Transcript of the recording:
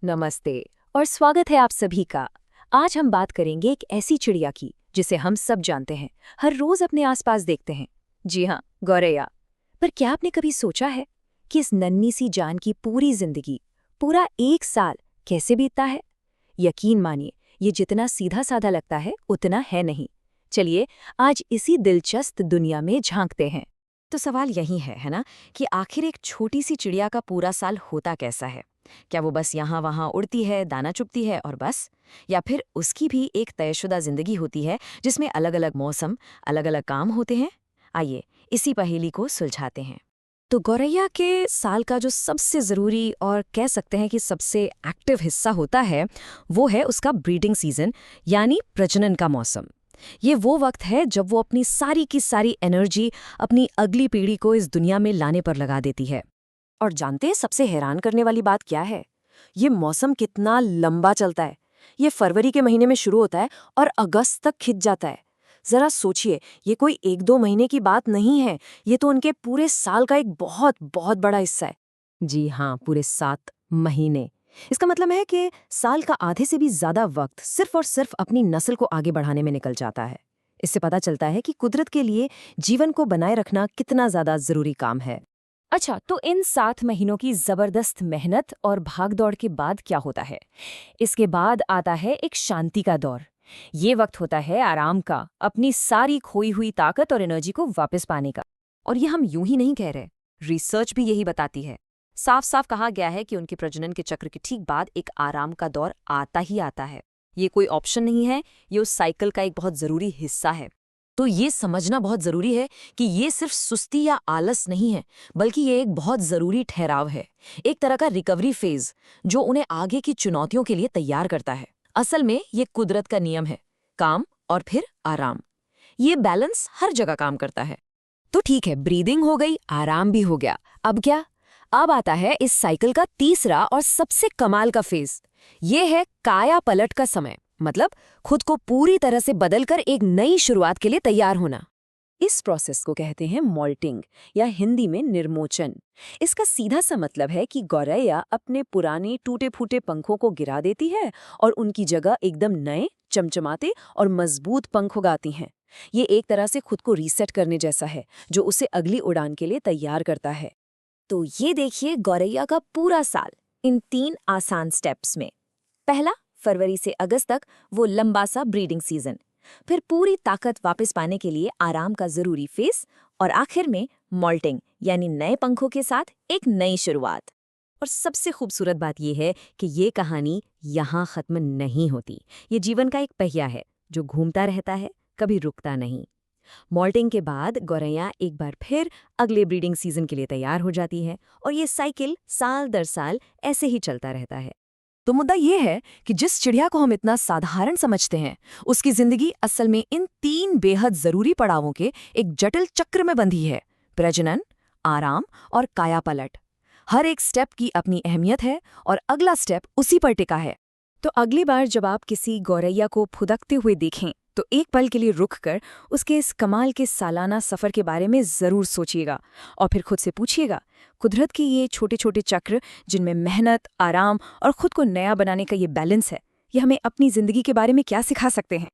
नमस्ते और स्वागत है आप सभी का। आज हम बात करेंगे एक ऐसी चिड़िया की जिसे हम सब जानते हैं, हर रोज अपने आसपास देखते हैं। जी हाँ, गौरैया। पर क्या आपने कभी सोचा है कि इस नन्ही सी जान की पूरी जिंदगी, पूरा 1 साल कैसे बीतता है? यकीन मानिए, ये जितना सीधा साधा लगता है उतना है नहीं। चलिए आज इसी दिलचस्प दुनिया में झांकते हैं। तो सवाल यही है ना, कि आखिर एक छोटी सी चिड़िया का पूरा साल होता कैसा है। क्या वो बस यहाँ वहाँ उड़ती है, दाना चुगती है और बस? या फिर उसकी भी एक तयशुदा जिंदगी होती है जिसमें अलग अलग मौसम, अलग अलग काम होते हैं? आइए इसी पहेली को सुलझाते हैं। तो गौरैया के साल का जो सबसे ज़रूरी और कह सकते हैं कि सबसे एक्टिव हिस्सा होता है, वो है उसका ब्रीडिंग सीजन, यानी प्रजनन का मौसम। ये वो वक्त है जब वो अपनी सारी की सारी एनर्जी अपनी अगली पीढ़ी को इस दुनिया में लाने पर लगा देती है। और जानते हैं सबसे हैरान करने वाली बात क्या है? ये मौसम कितना लंबा चलता है। ये फरवरी के महीने में शुरू होता है और अगस्त तक खिंच जाता है। जरा सोचिए, ये कोई 1-2 महीने की बात नहीं है, ये तो उनके पूरे साल का एक बहुत बहुत बड़ा हिस्सा है। जी हाँ, पूरे 7 महीने। इसका मतलब है कि साल का आधे से भी ज्यादा वक्त सिर्फ और सिर्फ अपनी नस्ल को आगे बढ़ाने में निकल जाता है। इससे पता चलता है कि कुदरत के लिए जीवन को बनाए रखना कितना ज्यादा जरूरी काम है। अच्छा, तो इन 7 महीनों की जबरदस्त मेहनत और भागदौड़ के बाद क्या होता है? इसके बाद आता है एक शांति का दौर। ये वक्त होता है आराम का, अपनी सारी खोई हुई ताकत और एनर्जी को वापस पाने का। और ये हम यूं ही नहीं कह रहे, रिसर्च भी यही बताती है। साफ साफ कहा गया है कि उनके प्रजनन के चक्र के ठीक बाद एक आराम का दौर आता ही आता है। ये कोई ऑप्शन नहीं है, ये उस साइकिल का एक बहुत जरूरी हिस्सा है। तो ये समझना बहुत जरूरी है कि ये सिर्फ सुस्ती या आलस नहीं है, बल्कि ये एक बहुत जरूरी ठहराव है, एक तरह का रिकवरी फेज जो उन्हें आगे की चुनौतियों के लिए तैयार करता है। असल में ये कुदरत का नियम है, काम और फिर आराम। ये बैलेंस हर जगह काम करता है। तो ठीक है, ब्रीदिंग हो गई, आराम भी हो गया। अब क्या? अब आता है इस साइकिल का तीसरा और सबसे कमाल का फेज। ये है काया पलट का समय, मतलब खुद को पूरी तरह से बदलकर एक नई शुरुआत के लिए तैयार होना। इस प्रोसेस को कहते हैं मॉल्टिंग, या हिंदी में निर्मोचन। इसका सीधा सा मतलब है कि गौरैया अपने पुराने टूटे फूटे पंखों को गिरा देती है और उनकी जगह एकदम नए, चमचमाते और मजबूत पंख उगाती हैं। ये एक तरह से खुद को रीसेट करने जैसा है, जो उसे अगली उड़ान के लिए तैयार करता है। तो ये देखिए गौरैया का पूरा साल इन 3 आसान स्टेप्स में। पहला, फरवरी से अगस्त तक वो लंबा सा ब्रीडिंग सीजन, फिर पूरी ताकत वापस पाने के लिए आराम का जरूरी फेस, और आखिर में मॉल्टिंग, यानी नए पंखों के साथ एक नई शुरुआत। और सबसे खूबसूरत बात यह है कि ये कहानी यहाँ खत्म नहीं होती। ये जीवन का एक पहिया है जो घूमता रहता है, कभी रुकता नहीं। मॉल्टिंग के बाद गौरैया एक बार फिर अगले ब्रीडिंग सीजन के लिए तैयार हो जाती है, और ये साइकिल साल दर साल ऐसे ही चलता रहता है। तो मुद्दा ये है कि जिस चिड़िया को हम इतना साधारण समझते हैं, उसकी जिंदगी असल में इन 3 बेहद जरूरी पड़ावों के एक जटिल चक्र में बंधी है: प्रजनन, आराम और कायापलट। हर एक स्टेप की अपनी अहमियत है और अगला स्टेप उसी पर टिका है। तो अगली बार जब आप किसी गौरैया को फुदकते हुए देखें, तो एक पल के लिए रुक कर उसके इस कमाल के सालाना सफ़र के बारे में ज़रूर सोचिएगा, और फिर खुद से पूछिएगा, कुदरत के ये छोटे छोटे चक्र जिनमें मेहनत, आराम और खुद को नया बनाने का ये बैलेंस है, ये हमें अपनी ज़िंदगी के बारे में क्या सिखा सकते हैं।